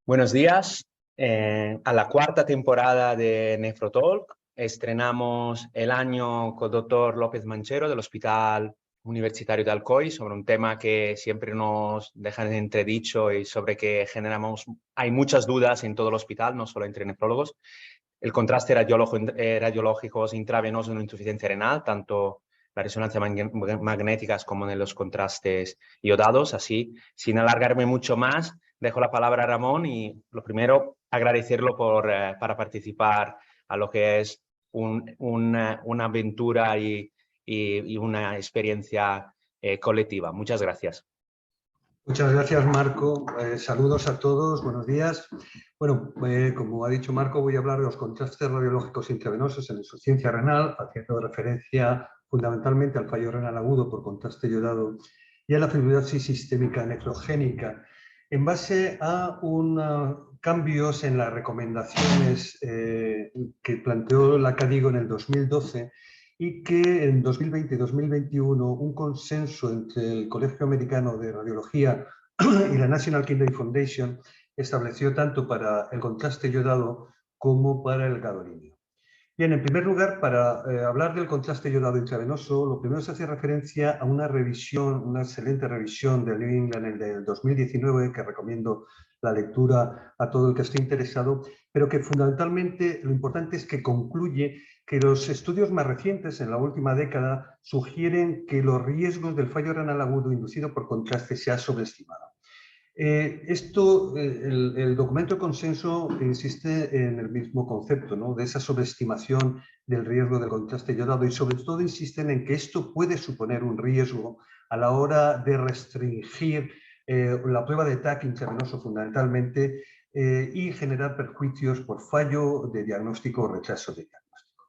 Buenos días. A la cuarta temporada de Nefrotalk estrenamos el año con el doctor López Manchero del Hospital Universitario de Alcoy sobre un tema que siempre nos deja en entredicho y sobre que hay muchas dudas en todo el hospital, no solo entre nefrólogos. El contraste radiológico intravenoso en insuficiencia renal, tanto las resonancias magnéticas como en los contrastes iodados. Así, sin alargarme mucho más, dejo la palabra a Ramón y lo primero, agradecerlo para participar a lo que es una aventura y una experiencia colectiva. Muchas gracias. Muchas gracias, Marco. Saludos a todos, buenos días. Bueno, como ha dicho Marco, voy a hablar de los contrastes radiológicos intravenosos en insuficiencia renal, haciendo referencia fundamentalmente al fallo renal agudo por contraste iodado y a la fibrosis sistémica nefrogénica, en base a cambios en las recomendaciones que planteó la CADIGO en el 2012 y que en 2020 y 2021 un consenso entre el Colegio Americano de Radiología y la National Kidney Foundation estableció tanto para el contraste iodado como para el gadolínio. Bien, en primer lugar, para hablar del contraste iodado intravenoso, lo primero se hace referencia a una revisión, una excelente revisión del New England del 2019, que recomiendo la lectura a todo el que esté interesado, pero que fundamentalmente lo importante es que concluye que los estudios más recientes en la última década sugieren que los riesgos del fallo renal agudo inducido por contraste se ha sobreestimado. El documento de consenso insiste en el mismo concepto, ¿no?, de esa sobreestimación del riesgo del contraste iodado, y sobre todo insisten en que esto puede suponer un riesgo a la hora de restringir la prueba de TAC intravenoso fundamentalmente y generar perjuicios por fallo de diagnóstico o rechazo de diagnóstico.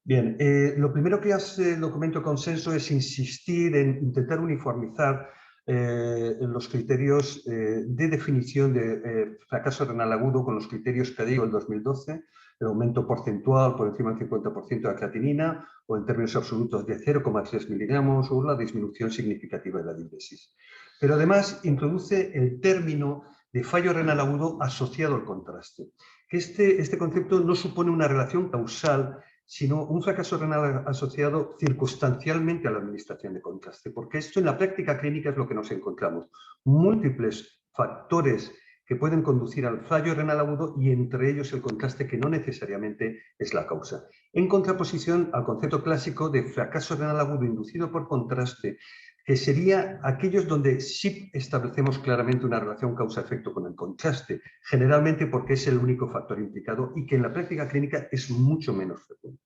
Bien, lo primero que hace el documento de consenso es insistir en intentar uniformizar los criterios de definición de fracaso renal agudo con los criterios que digo el 2012, el aumento porcentual por encima del 50% de la creatinina o en términos absolutos de 0,3 miligramos o la disminución significativa de la diuresis. Pero además introduce el término de fallo renal agudo asociado al contraste, que este concepto no supone una relación causal, sino un fracaso renal asociado circunstancialmente a la administración de contraste, porque esto en la práctica clínica es lo que nos encontramos. Múltiples factores que pueden conducir al fallo renal agudo y entre ellos el contraste, que no necesariamente es la causa. En contraposición al concepto clásico de fracaso renal agudo inducido por contraste, que sería aquellos donde sí establecemos claramente una relación causa-efecto con el contraste, generalmente porque es el único factor implicado y que en la práctica clínica es mucho menos frecuente.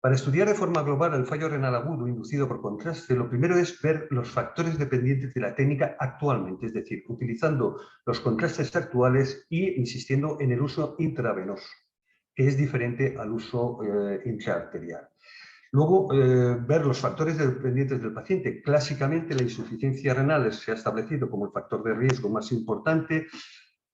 Para estudiar de forma global el fallo renal agudo inducido por contraste, lo primero es ver los factores dependientes de la técnica actualmente, es decir, utilizando los contrastes actuales e insistiendo en el uso intravenoso, que es diferente al uso intraarterial. Luego, ver los factores dependientes del paciente. Clásicamente, la insuficiencia renal se ha establecido como el factor de riesgo más importante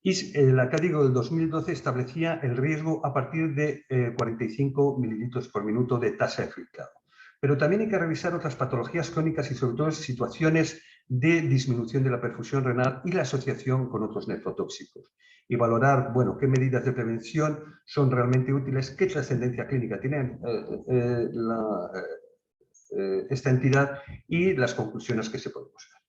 y la CADIGO del 2012 establecía el riesgo a partir de 45 mililitros por minuto de tasa de filtrado. Pero también hay que revisar otras patologías crónicas y sobre todo situaciones de disminución de la perfusión renal y la asociación con otros nefrotóxicos. Y valorar, bueno, qué medidas de prevención son realmente útiles, qué trascendencia clínica tiene esta entidad y las conclusiones que se pueden buscar.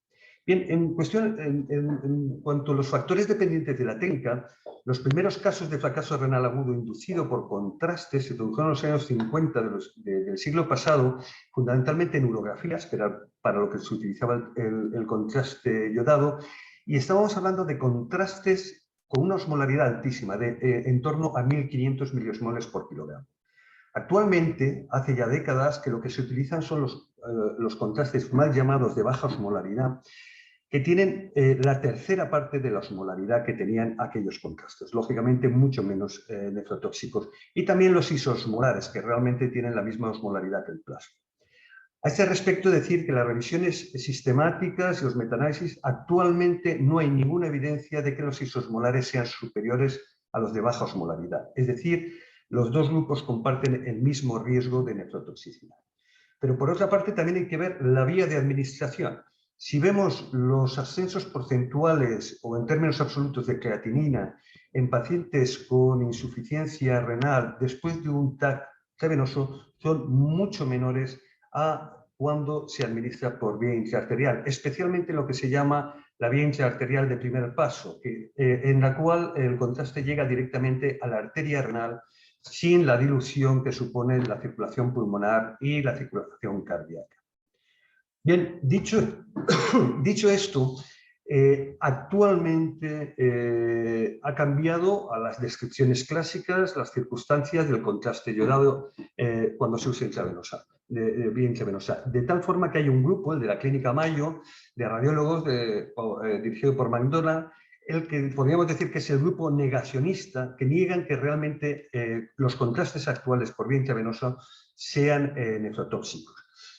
Bien, en cuanto a los factores dependientes de la técnica, los primeros casos de fracaso renal agudo inducido por contraste se produjeron en los años 50 del siglo pasado, fundamentalmente en urografías, que era para lo que se utilizaba el contraste iodado, y estábamos hablando de contrastes con una osmolaridad altísima, de en torno a 1.500 miliosmoles por kilogramo. Actualmente, hace ya décadas, que lo que se utilizan son los contrastes mal llamados de baja osmolaridad, que tienen la tercera parte de la osmolaridad que tenían aquellos contrastes, lógicamente mucho menos nefrotóxicos, y también los isosmolares, que realmente tienen la misma osmolaridad que el plasma. A este respecto, decir que las revisiones sistemáticas y los metaanálisis, actualmente no hay ninguna evidencia de que los isosmolares sean superiores a los de baja osmolaridad. Es decir, los dos grupos comparten el mismo riesgo de nefrotoxicidad. Pero por otra parte también hay que ver la vía de administración. Si vemos los ascensos porcentuales o en términos absolutos de creatinina en pacientes con insuficiencia renal después de un TAC intravenoso, son mucho menores a cuando se administra por vía intraarterial, especialmente en lo que se llama la vía intraarterial de primer paso, en la cual el contraste llega directamente a la arteria renal sin la dilución que supone la circulación pulmonar y la circulación cardíaca. Bien, dicho esto, actualmente ha cambiado a las descripciones clásicas las circunstancias del contraste yodado cuando se usa vía intravenosa. De tal forma que hay un grupo, el de la Clínica Mayo, de radiólogos dirigido por McDonald, el que podríamos decir que es el grupo negacionista, que niegan que realmente los contrastes actuales por vía intravenosa sean nefrotóxicos.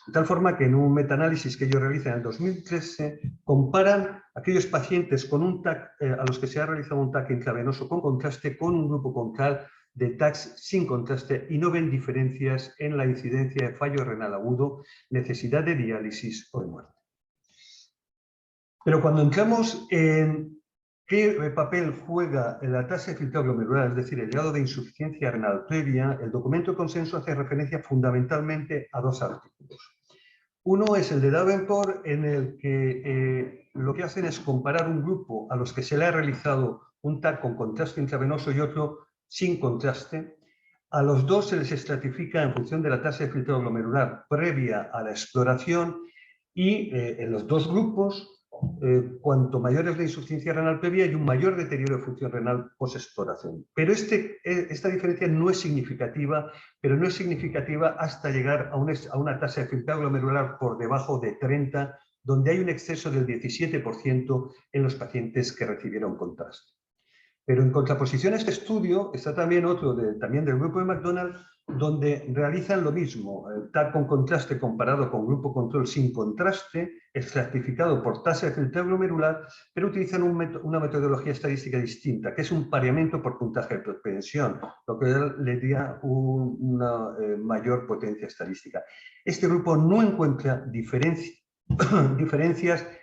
De tal forma que en un metaanálisis que ellos realizan en el 2013 comparan aquellos pacientes con un TAC, a los que se ha realizado un TAC intravenoso con contraste con un grupo control de TACs sin contraste y no ven diferencias en la incidencia de fallo renal agudo, necesidad de diálisis o de muerte. Pero cuando entramos en qué papel juega la tasa de filtrado glomerular, es decir, el grado de insuficiencia renal previa, el documento de consenso hace referencia fundamentalmente a dos artículos. Uno es el de Davenport, en el que lo que hacen es comparar un grupo a los que se le ha realizado un TAC con contraste intravenoso y otro sin contraste. A los dos se les estratifica en función de la tasa de filtrado glomerular previa a la exploración y en los dos grupos, cuanto mayor es la insuficiencia renal previa, hay un mayor deterioro de función renal post-exploración. Pero esta diferencia no es significativa, pero no es significativa hasta llegar a una tasa de filtrado glomerular por debajo de 30, donde hay un exceso del 17% en los pacientes que recibieron contraste. Pero en contraposición a este estudio está también otro, también del grupo de McDonald, donde realizan lo mismo, el TAC con contraste comparado con grupo control sin contraste, estratificado por tasa de filtrado glomerular, pero utilizan una metodología estadística distinta, que es un pareamiento por puntaje de propensión, lo que le da una mayor potencia estadística. Este grupo no encuentra diferencias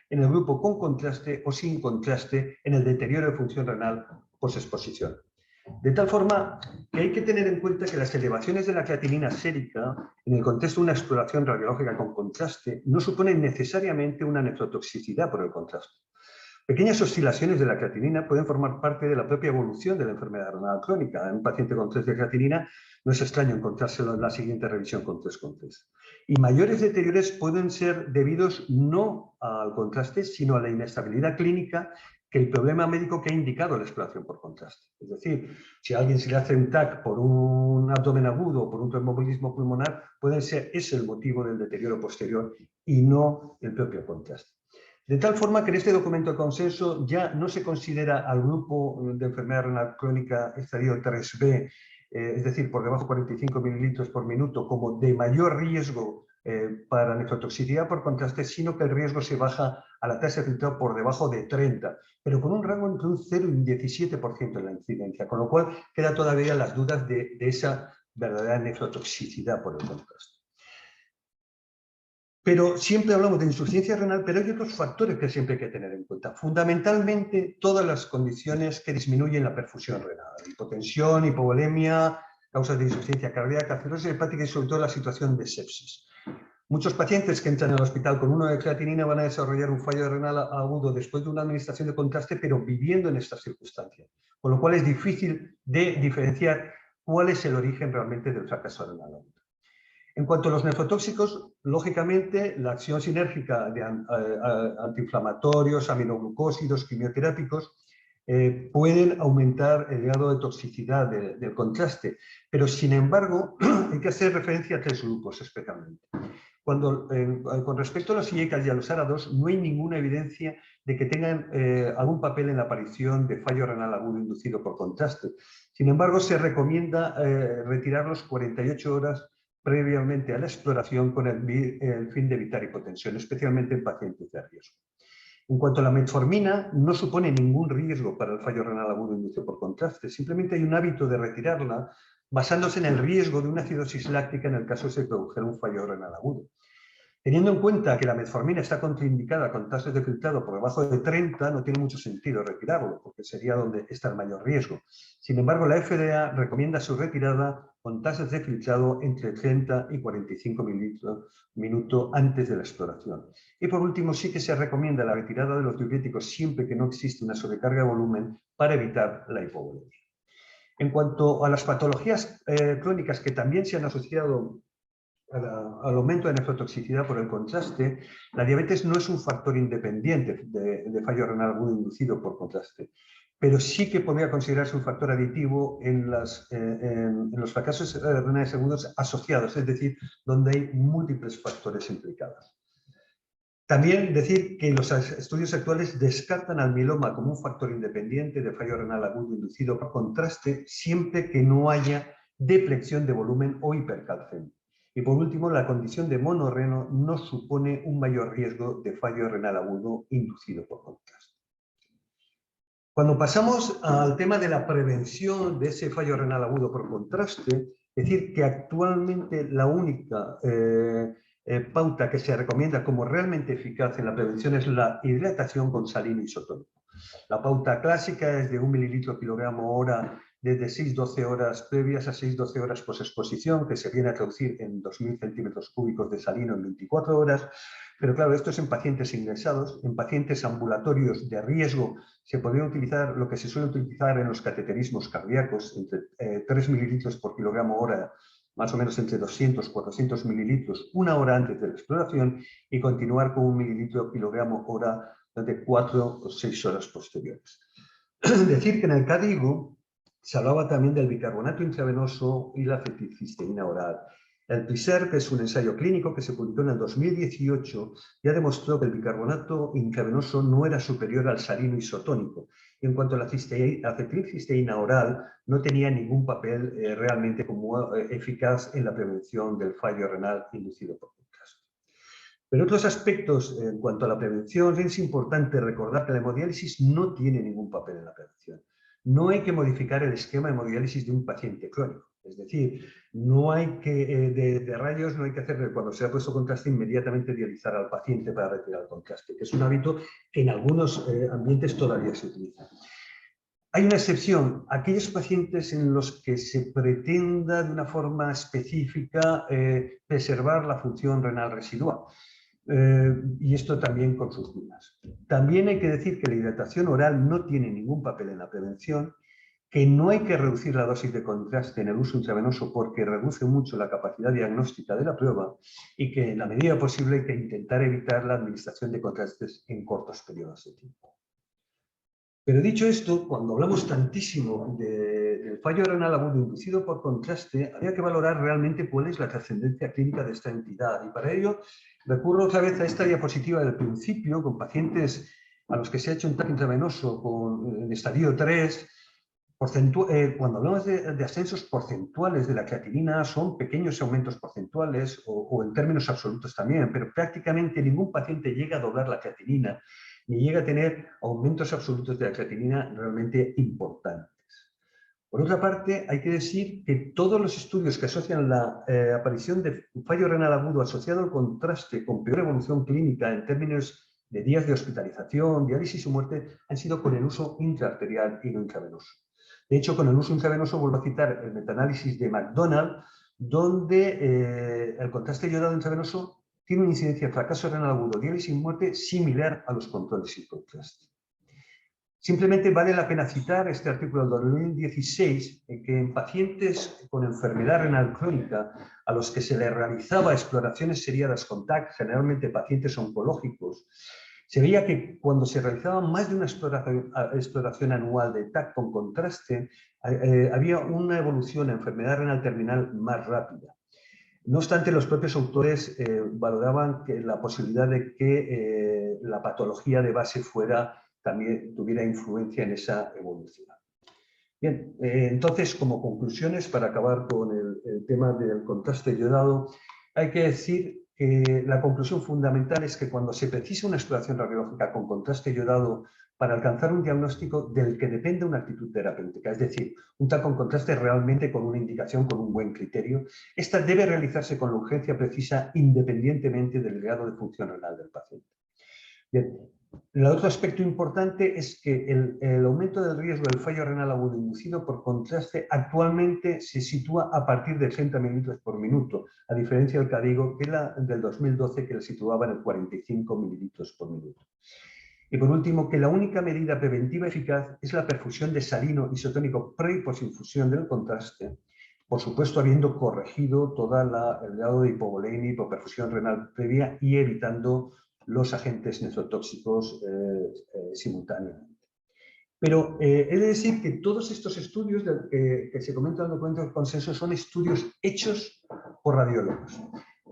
en el grupo con contraste o sin contraste en el deterioro de función renal posexposición. De tal forma que hay que tener en cuenta que las elevaciones de la creatinina sérica en el contexto de una exploración radiológica con contraste no suponen necesariamente una nefrotoxicidad por el contraste. Pequeñas oscilaciones de la creatinina pueden formar parte de la propia evolución de la enfermedad renal crónica. En un paciente con 3 de creatinina no es extraño encontrárselo en la siguiente revisión con 3,3. Y mayores deterioros pueden ser debidos no al contraste, sino a la inestabilidad clínica que el problema médico que ha indicado la exploración por contraste. Es decir, si a alguien se le hace un TAC por un abdomen agudo o por un tromboembolismo pulmonar, puede ser ese el motivo del deterioro posterior y no el propio contraste. De tal forma que en este documento de consenso ya no se considera al grupo de enfermedad renal crónica estadio 3B, es decir, por debajo de 45 mililitros por minuto, como de mayor riesgo para nefrotoxicidad por contraste, sino que el riesgo se baja a la tasa de filtrado por debajo de 30, pero con un rango entre un 0 y un 17% en la incidencia, con lo cual queda todavía las dudas de esa verdadera nefrotoxicidad por el contraste. Pero siempre hablamos de insuficiencia renal, pero hay otros factores que siempre hay que tener en cuenta. Fundamentalmente, todas las condiciones que disminuyen la perfusión renal. Hipotensión, hipovolemia, causas de insuficiencia cardíaca, cirrosis hepática y sobre todo la situación de sepsis. Muchos pacientes que entran al hospital con 1 de creatinina van a desarrollar un fallo renal agudo después de una administración de contraste, pero viviendo en estas circunstancias. Con lo cual es difícil de diferenciar cuál es el origen realmente del fracaso renal agudo. En cuanto a los nefrotóxicos, lógicamente la acción sinérgica de antiinflamatorios, aminoglucósidos, quimioterápicos, pueden aumentar el grado de toxicidad del contraste, pero sin embargo hay que hacer referencia a 3 grupos especialmente. Con respecto a los IECAS y a los ARA2, no hay ninguna evidencia de que tengan algún papel en la aparición de fallo renal agudo inducido por contraste. Sin embargo, se recomienda retirarlos 48 horas previamente a la exploración con el fin de evitar hipotensión, especialmente en pacientes de riesgo. En cuanto a la metformina, no supone ningún riesgo para el fallo renal agudo inducido por contraste, simplemente hay un hábito de retirarla basándose en el riesgo de una acidosis láctica en el caso de que se produjera un fallo renal agudo. Teniendo en cuenta que la metformina está contraindicada con tasas de filtrado por debajo de 30, no tiene mucho sentido retirarlo, porque sería donde está el mayor riesgo. Sin embargo, la FDA recomienda su retirada con tasas de filtrado entre 30 y 45 minutos antes de la exploración. Y por último, sí que se recomienda la retirada de los diuréticos siempre que no existe una sobrecarga de volumen para evitar la hipovolemia. En cuanto a las patologías crónicas que también se han asociado al aumento de nefrotoxicidad por el contraste, la diabetes no es un factor independiente de fallo renal agudo inducido por contraste, pero sí que podría considerarse un factor aditivo en los fracasos renales agudos asociados, es decir, donde hay múltiples factores implicados. También decir que los estudios actuales descartan al mieloma como un factor independiente de fallo renal agudo inducido por contraste siempre que no haya depleción de volumen o hipercalcemia. Y por último, la condición de monorreno no supone un mayor riesgo de fallo renal agudo inducido por contraste. Cuando pasamos al tema de la prevención de ese fallo renal agudo por contraste, es decir, que actualmente la única pauta que se recomienda como realmente eficaz en la prevención es la hidratación con salino isotónico. La pauta clásica es de 1 mililitro kilogramo hora desde 6-12 horas previas a 6-12 horas posexposición, que se viene a traducir en 2.000 centímetros cúbicos de salino en 24 horas. Pero claro, esto es en pacientes ingresados. En pacientes ambulatorios de riesgo se podría utilizar lo que se suele utilizar en los cateterismos cardíacos, entre 3 mililitros por kilogramo hora, más o menos entre 200-400 mililitros, una hora antes de la exploración, y continuar con 1 mililitro kilogramo hora de 4 o 6 horas posteriores. Decir que en el CADIGO se hablaba también del bicarbonato intravenoso y la acetilcisteína oral. El PISER, que es un ensayo clínico que se publicó en el 2018, ya demostró que el bicarbonato intravenoso no era superior al salino isotónico. Y en cuanto a la acetilcisteína oral, no tenía ningún papel realmente como eficaz en la prevención del fallo renal inducido por contraste. Pero otros aspectos en cuanto a la prevención, es importante recordar que la hemodiálisis no tiene ningún papel en la prevención. No hay que modificar el esquema de hemodiálisis de un paciente crónico. Es decir, no hay que, de rayos no hay que hacer, cuando se ha puesto contraste, inmediatamente dializar al paciente para retirar el contraste, que es un hábito que en algunos ambientes todavía se utiliza. Hay una excepción, aquellos pacientes en los que se pretenda de una forma específica preservar la función renal residual. Y esto también con sus minas. También hay que decir que la hidratación oral no tiene ningún papel en la prevención, que no hay que reducir la dosis de contraste en el uso intravenoso porque reduce mucho la capacidad diagnóstica de la prueba y que en la medida posible hay que intentar evitar la administración de contrastes en cortos periodos de tiempo. Pero dicho esto, cuando hablamos tantísimo del fallo renal agudo inducido por contraste, habría que valorar realmente cuál es la trascendencia clínica de esta entidad. Y para ello recurro otra vez a esta diapositiva del principio, con pacientes a los que se ha hecho un TAC intravenoso en estadio 3. Cuando hablamos de ascensos porcentuales de la creatinina, son pequeños aumentos porcentuales o en términos absolutos también, pero prácticamente ningún paciente llega a doblar la creatinina ni llega a tener aumentos absolutos de la creatinina realmente importantes. Por otra parte, hay que decir que todos los estudios que asocian la aparición de fallo renal agudo asociado al contraste con peor evolución clínica en términos de días de hospitalización, diálisis o muerte, han sido con el uso intraarterial y no intravenoso. De hecho, con el uso intravenoso vuelvo a citar el metaanálisis de McDonald, donde el contraste iodado intravenoso tiene una incidencia de fracaso renal agudo, diálisis y muerte similar a los controles sin contraste. Simplemente vale la pena citar este artículo del 2016, en que en pacientes con enfermedad renal crónica a los que se les realizaba exploraciones seriadas con TAC, generalmente pacientes oncológicos, se veía que cuando se realizaba más de una exploración anual de TAC con contraste, había una evolución en enfermedad renal terminal más rápida. No obstante, los propios autores valoraban que la posibilidad de que la patología de base también tuviera influencia en esa evolución. Bien, entonces, como conclusiones, para acabar con el tema del contraste iodado, hay que decir que la conclusión fundamental es que cuando se precisa una exploración radiológica con contraste iodado para alcanzar un diagnóstico del que depende una actitud terapéutica, es decir, un TAC con contraste realmente con una indicación, con un buen criterio. Esta debe realizarse con la urgencia precisa independientemente del grado de función renal del paciente. Bien. El otro aspecto importante es que el aumento del riesgo del fallo renal agudo inducido por contraste actualmente se sitúa a partir de 30 mililitros por minuto, a diferencia del CADIGO que la del 2012 que la situaba en el 45 mililitros por minuto. Y por último, que la única medida preventiva eficaz es la perfusión de salino isotónico pre y posinfusión del contraste, por supuesto habiendo corregido todo el grado de hipovolemia y hipoperfusión renal previa y evitando los agentes nefrotóxicos simultáneamente. Pero he de decir que todos estos estudios que se comentan en el documento de consenso son estudios hechos por radiólogos.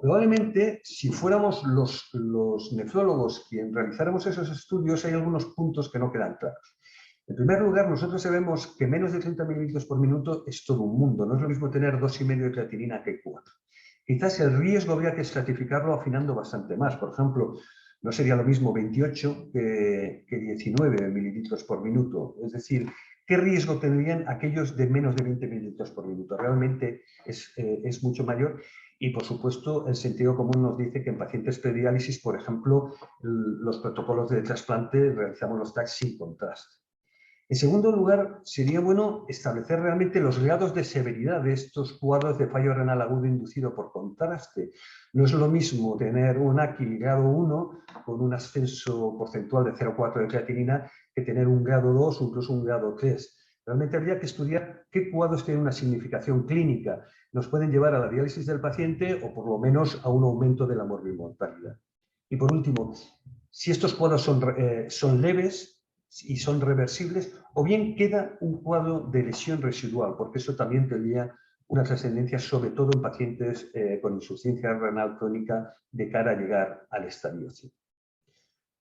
Probablemente, si fuéramos los nefrólogos quienes realizáramos esos estudios, hay algunos puntos que no quedan claros. En primer lugar, nosotros sabemos que menos de 30 mililitros por minuto es todo un mundo. No es lo mismo tener 2,5 de creatinina que 4. Quizás el riesgo habría que estratificarlo afinando bastante más. Por ejemplo, no sería lo mismo 28 que 19 mililitros por minuto. Es decir, ¿qué riesgo tendrían aquellos de menos de 20 mililitros por minuto? Realmente es mucho mayor. Y, por supuesto, el sentido común nos dice que en pacientes prediálisis, por ejemplo, los protocolos de trasplante realizamos los TACs sin contraste. En segundo lugar, sería bueno establecer realmente los grados de severidad de estos cuadros de fallo renal agudo inducido por contraste. No es lo mismo tener un AQI grado 1 con un ascenso porcentual de 0,4 de creatinina que tener un grado 2 o incluso un grado 3. Realmente habría que estudiar qué cuadros tienen una significación clínica. Nos pueden llevar a la diálisis del paciente o por lo menos a un aumento de la morbimortalidad. Y por último, si estos cuadros son leves y son reversibles, o bien queda un cuadro de lesión residual, porque eso también tendría una trascendencia, sobre todo en pacientes con insuficiencia renal crónica de cara a llegar al estadio C.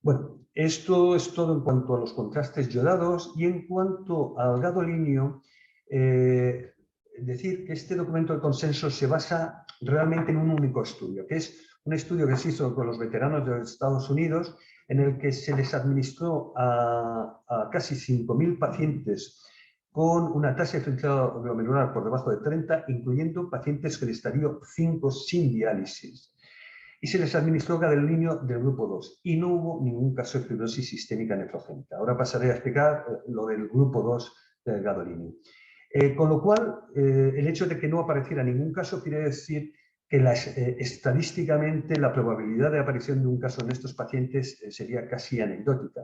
Bueno, esto es todo en cuanto a los contrastes yodados y en cuanto al gadolinio, decir que este documento de consenso se basa realmente en un único estudio, que es un estudio que se hizo con los veteranos de los Estados Unidos, en el que se les administró a casi 5.000 pacientes con una tasa de filtrado glomerular por debajo de 30, incluyendo pacientes con estadio 5 sin diálisis. Y se les administró gadolinio del grupo 2 y no hubo ningún caso de fibrosis sistémica nefrogénica. Ahora pasaré a explicar lo del grupo 2 del gadolinio. Con lo cual, el hecho de que no apareciera ningún caso quiere decir que estadísticamente la probabilidad de aparición de un caso en estos pacientes sería casi anecdótica.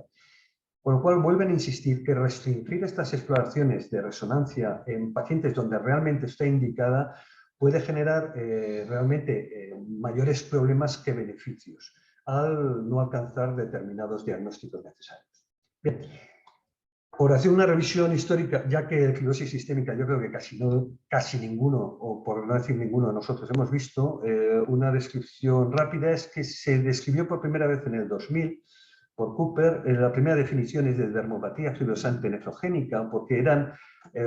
Con lo cual, vuelven a insistir que restringir estas exploraciones de resonancia en pacientes donde realmente está indicada puede generar realmente mayores problemas que beneficios al no alcanzar determinados diagnósticos necesarios. Bien. Por hacer una revisión histórica, ya que fibrosis sistémica yo creo que casi ninguno, o por no decir ninguno de nosotros hemos visto, una descripción rápida es que se describió por primera vez en el 2000 por Cooper. La primera definición es de dermopatía fibrosante nefrogénica, porque eran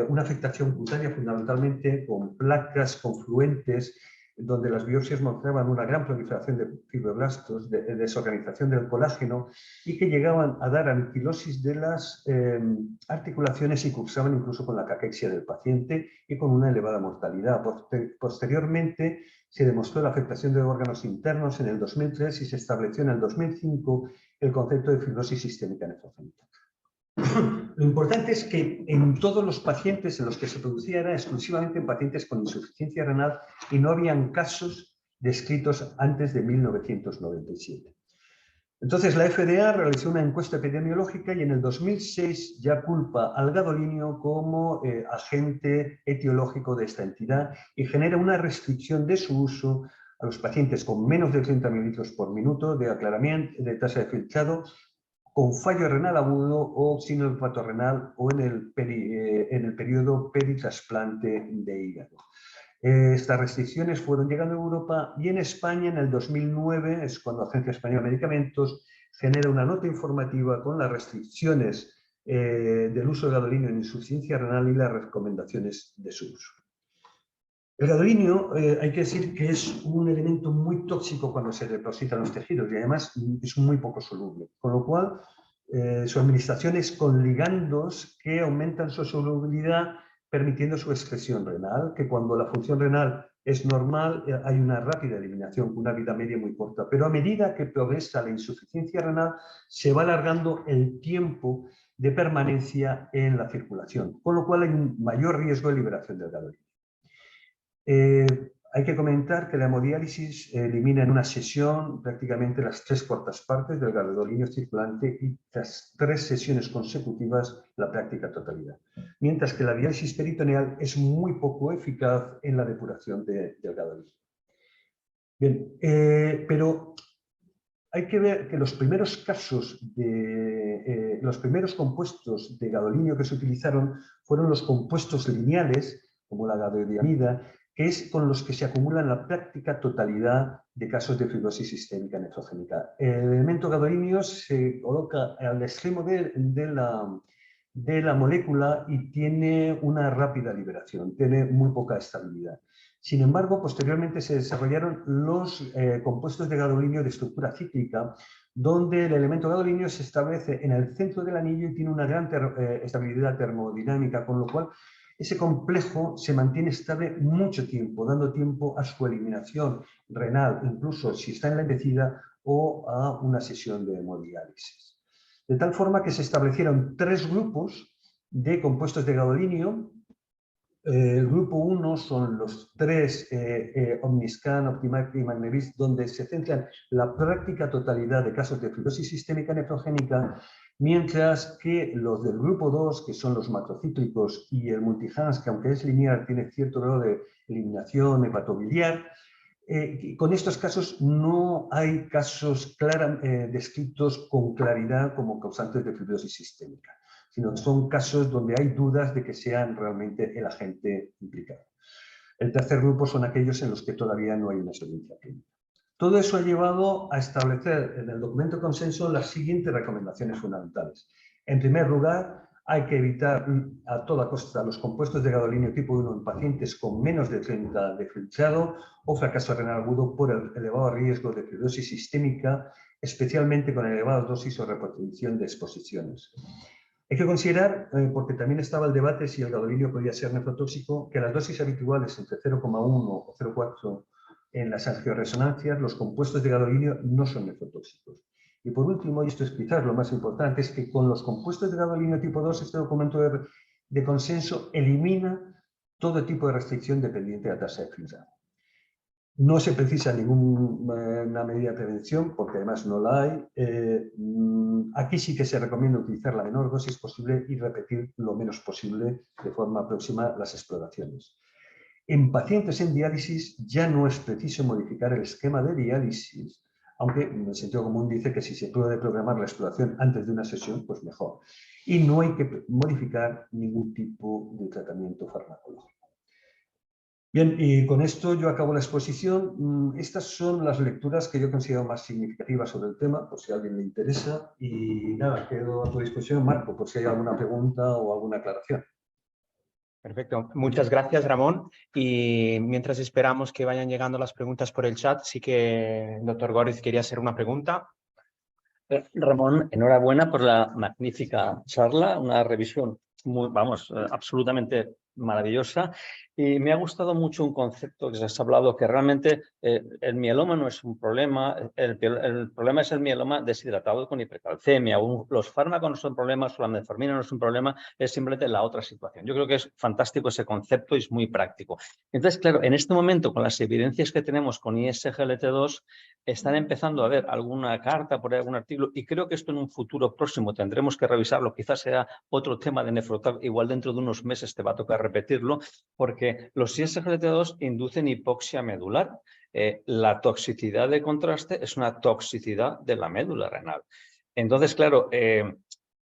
una afectación cutánea fundamentalmente con placas confluentes, donde las biopsias mostraban una gran proliferación de fibroblastos, de desorganización del colágeno y que llegaban a dar anquilosis de las articulaciones y cursaban incluso con la caquexia del paciente y con una elevada mortalidad. Posteriormente se demostró la afectación de órganos internos en el 2003 y se estableció en el 2005 el concepto de fibrosis sistémica nefrogénica. Lo importante es que en todos los pacientes en los que se producía era exclusivamente en pacientes con insuficiencia renal y no habían casos descritos antes de 1997. Entonces la FDA realizó una encuesta epidemiológica y en el 2006 ya culpa al gadolinio como agente etiológico de esta entidad y genera una restricción de su uso a los pacientes con menos de 30 mililitros por minuto de aclaramiento de tasa de filtrado, con fallo renal agudo o sinolfato renal o en el periodo peritrasplante de hígado. Estas restricciones fueron llegando a Europa y en España en el 2009 es cuando la Agencia Española de Medicamentos genera una nota informativa con las restricciones del uso de gadolinio en insuficiencia renal y las recomendaciones de su uso. El gadolinio hay que decir que es un elemento muy tóxico cuando se deposita en los tejidos y además es muy poco soluble, con lo cual Su administración es con ligandos que aumentan su solubilidad, permitiendo su excreción renal, que cuando la función renal es normal hay una rápida eliminación, con una vida media muy corta. Pero a medida que progresa la insuficiencia renal, se va alargando el tiempo de permanencia en la circulación, con lo cual hay un mayor riesgo de liberación del gadolinio. Hay que comentar que la hemodiálisis elimina en una sesión prácticamente las 3/4 partes del gadolinio circulante y tras 3 sesiones consecutivas la práctica totalidad. Mientras que la diálisis peritoneal es muy poco eficaz en la depuración del gadolinio. Bien, pero hay que ver que los primeros casos los primeros compuestos de gadolinio que se utilizaron fueron los compuestos lineales, como la gadodiamida, que es con los que se acumulan la práctica totalidad de casos de fibrosis sistémica nefrogénica. El elemento gadolinio se coloca al extremo de la molécula y tiene una rápida liberación, tiene muy poca estabilidad. Sin embargo, posteriormente se desarrollaron los compuestos de gadolinio de estructura cíclica, donde el elemento gadolinio se establece en el centro del anillo y tiene una gran estabilidad termodinámica, con lo cual ese complejo se mantiene estable mucho tiempo, dando tiempo a su eliminación renal, incluso si está enlentecida, o a una sesión de hemodiálisis. De tal forma que se establecieron 3 grupos de compuestos de gadolinio. El grupo 1 son los 3 Omniscan, Optimac y Magnevis, donde se centran la práctica totalidad de casos de fibrosis sistémica nefrogénica, mientras que los del grupo 2, que son los macrocíclicos, y el Multihans, que aunque es lineal, tiene cierto grado de eliminación hepatobiliar. Con estos casos no hay casos descritos con claridad como causantes de fibrosis sistémica, sino que son casos donde hay dudas de que sean realmente el agente implicado. El tercer grupo son aquellos en los que todavía no hay una evidencia clínica. Todo eso ha llevado a establecer en el documento de consenso las siguientes recomendaciones fundamentales. En primer lugar, hay que evitar a toda costa los compuestos de gadolinio tipo 1 en pacientes con menos de 30 de filtrado o fracaso renal agudo por el elevado riesgo de fibrosis sistémica, especialmente con elevadas dosis o repetición de exposiciones. Hay que considerar, porque también estaba el debate si el gadolinio podía ser nefrotóxico, que las dosis habituales entre 0,1 o 0,4 en las angioresonancias, los compuestos de gadolinio no son nefrotóxicos. Y por último, y esto es quizás lo más importante, es que con los compuestos de gadolinio tipo 2, este documento de consenso elimina todo tipo de restricción dependiente de la tasa de filtrado. No se precisa ninguna medida de prevención, porque además no la hay. Aquí sí que se recomienda utilizar la menor dosis posible y repetir lo menos posible de forma próxima las exploraciones. En pacientes en diálisis ya no es preciso modificar el esquema de diálisis, aunque en el sentido común dice que si se puede programar la exploración antes de una sesión, pues mejor. Y no hay que modificar ningún tipo de tratamiento farmacológico. Bien, y con esto yo acabo la exposición. Estas son las lecturas que yo considero más significativas sobre el tema, por si a alguien le interesa. Y nada, quedo a tu disposición, Marco, por si hay alguna pregunta o alguna aclaración. Perfecto. Muchas gracias, Ramón. Y mientras esperamos que vayan llegando las preguntas por el chat, sí que el doctor Góriz quería hacer una pregunta. Ramón, enhorabuena por la magnífica charla, una revisión absolutamente maravillosa. Y me ha gustado mucho un concepto que se has hablado, que realmente el mieloma no es un problema, el problema es el mieloma deshidratado con hipercalcemia. Los fármacos no son problemas, o la metformina no es un problema, es simplemente la otra situación. Yo creo que es fantástico ese concepto y es muy práctico. Entonces, claro, en este momento, con las evidencias que tenemos con ISGLT2, están empezando a ver alguna carta, por ahí algún artículo, y creo que esto en un futuro próximo tendremos que revisarlo, quizás sea otro tema de nefrotab, igual dentro de unos meses te va a tocar repetirlo, porque los ISGLT2 inducen hipoxia medular. La toxicidad de contraste es una toxicidad de la médula renal. Entonces, claro,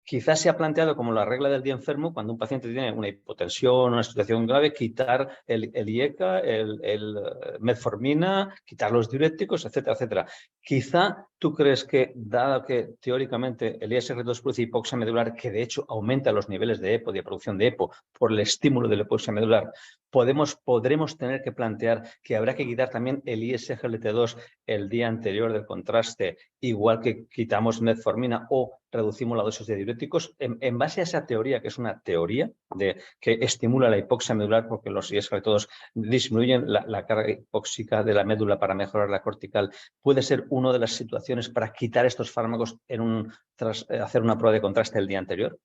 quizás se ha planteado como la regla del día enfermo, cuando un paciente tiene una hipotensión, una situación grave, quitar el IECA, el metformina, quitar los diuréticos, etcétera, etcétera. Quizá ¿Tú crees que, dado que teóricamente el ISR2 produce hipoxia medular, que de hecho aumenta los niveles de EPO, de producción de EPO, por el estímulo de la hipoxia medular, podremos tener que plantear que habrá que quitar también el ISGLT2 el día anterior del contraste, igual que quitamos metformina o reducimos la dosis de diuréticos? En base a esa teoría, que es una teoría que estimula la hipoxia medular, porque los ISGLT2 disminuyen la carga hipóxica de la médula para mejorar la cortical, puede ser una de las situaciones para quitar estos fármacos tras hacer una prueba de contraste el día anterior.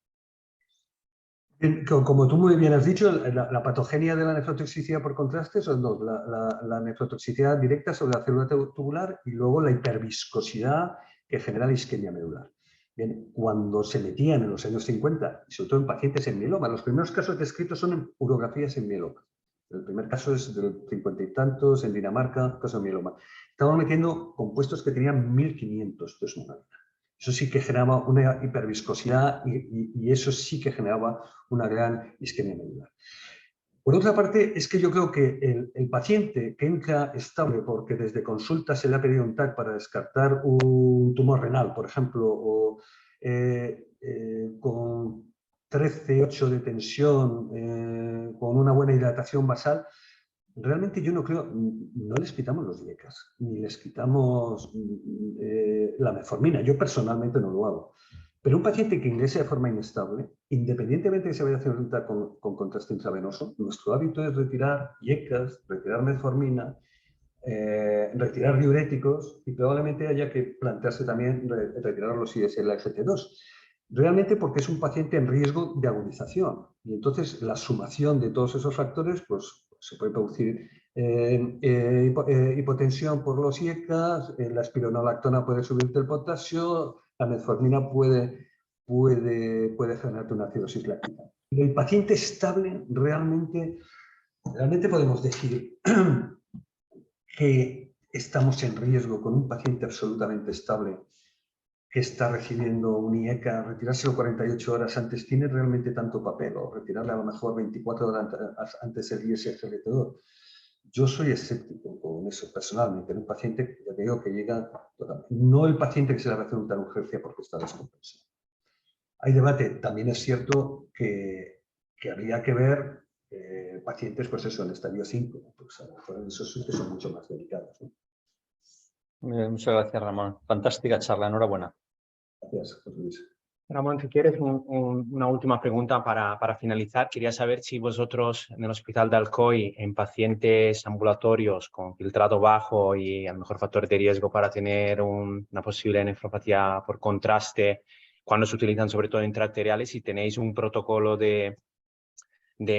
Como tú muy bien has dicho, la patogenia de la nefrotoxicidad por contraste son dos: la nefrotoxicidad directa sobre la célula tubular y luego la hiperviscosidad que genera la isquemia medular. Bien, cuando se metían en los años 50, y sobre todo en pacientes en mieloma, los primeros casos descritos son en urografías en mieloma. El primer caso es del 50 y tantos, en Dinamarca, caso de mieloma. Estaban metiendo compuestos que tenían 1500 de osmolalina. Eso sí que generaba una hiperviscosidad y eso sí que generaba una gran isquemia medular. Por otra parte, es que yo creo que el paciente que entra estable porque desde consulta se le ha pedido un TAC para descartar un tumor renal, por ejemplo, o con 13,8 de tensión, con una buena hidratación basal, realmente yo no creo, no les quitamos los IECAS, ni les quitamos la metformina. Yo personalmente no lo hago. Pero un paciente que ingrese de forma inestable, independientemente de que se vaya a hacer un TAC con contraste intravenoso, nuestro hábito es retirar IECAS, retirar metformina, retirar diuréticos y probablemente haya que plantearse también retirar los ISGLT2. Realmente porque es un paciente en riesgo de agudización. Y entonces la sumación de todos esos factores, pues se puede producir hipotensión por los IECAS, la espironolactona puede subirte el potasio, la metformina puede generarte una acidosis láctica. Y el paciente estable realmente podemos decir que estamos en riesgo con un paciente absolutamente estable que está recibiendo un IECA, retirárselo 48 horas antes, ¿tiene realmente tanto papel? O retirarle a lo mejor 24 horas antes el ISGLT2. Yo soy escéptico con eso personalmente, en un paciente, ya te digo, que llega, no el paciente que se le va a hacer una urgencia porque está descompensado. Hay debate, también es cierto que habría que ver pacientes, pues eso, en estadio 5, pues a lo mejor en esos que son mucho más delicados, ¿no? Muchas gracias, Ramón. Fantástica charla, enhorabuena. Gracias, José Luis. Ramón, si quieres una última pregunta para finalizar. Quería saber si vosotros en el Hospital de Alcoy, en pacientes ambulatorios con filtrado bajo y a lo mejor factor de riesgo para tener una posible nefropatía por contraste, cuando se utilizan sobre todo intraarteriales, si tenéis un protocolo de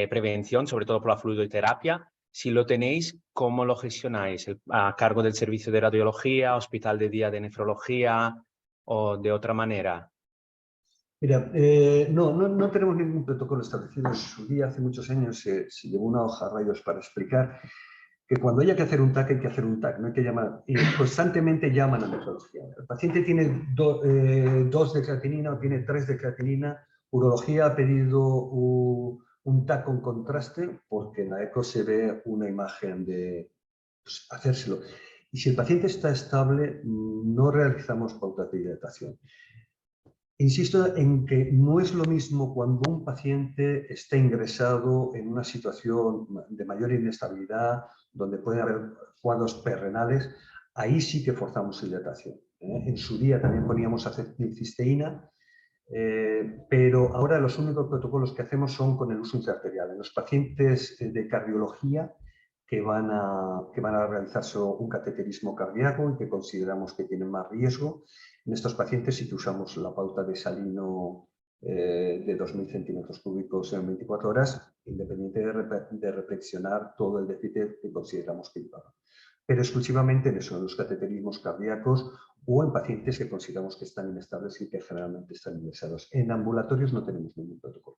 prevención, sobre todo por la fluidoterapia. Si lo tenéis, ¿cómo lo gestionáis? ¿A cargo del servicio de radiología, hospital de día de nefrología o de otra manera? Mira, no tenemos ningún protocolo establecido. En su día, hace muchos años, se llevó una hoja a rayos para explicar que cuando haya que hacer un TAC, hay que hacer un TAC, no hay que llamar. Y constantemente llaman a nefrología. El paciente tiene 2 de creatinina o tiene 3 de creatinina. Urología ha pedido un TAC con contraste porque en la eco se ve una imagen de hacérselo. Y si el paciente está estable, no realizamos pautas de hidratación. Insisto en que no es lo mismo cuando un paciente está ingresado en una situación de mayor inestabilidad, donde puede haber cuadros perrenales, ahí sí que forzamos hidratación. En su día también poníamos acetilcisteína, pero ahora los únicos protocolos que hacemos son con el uso intraarterial. En los pacientes de cardiología que van a realizarse un cateterismo cardíaco y que consideramos que tienen más riesgo, en estos pacientes sí que usamos la pauta de salino de 2000 centímetros cúbicos en 24 horas, independiente de reflexionar todo el déficit que consideramos que llevaba. Pero exclusivamente en eso, en los cateterismos cardíacos o en pacientes que consideramos que están inestables y que generalmente están ingresados. En ambulatorios no tenemos ningún protocolo.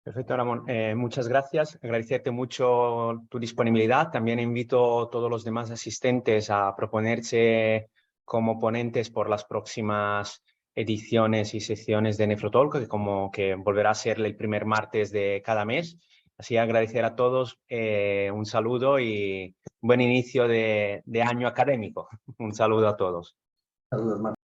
Perfecto, Ramón. Muchas gracias. Agradecerte mucho tu disponibilidad. También invito a todos los demás asistentes a proponerse como ponentes por las próximas ediciones y sesiones de Nefrotalk, que volverá a ser el primer martes de cada mes. Así agradecer a todos un saludo y buen inicio de año académico. Un saludo a todos. Saludos, Marta.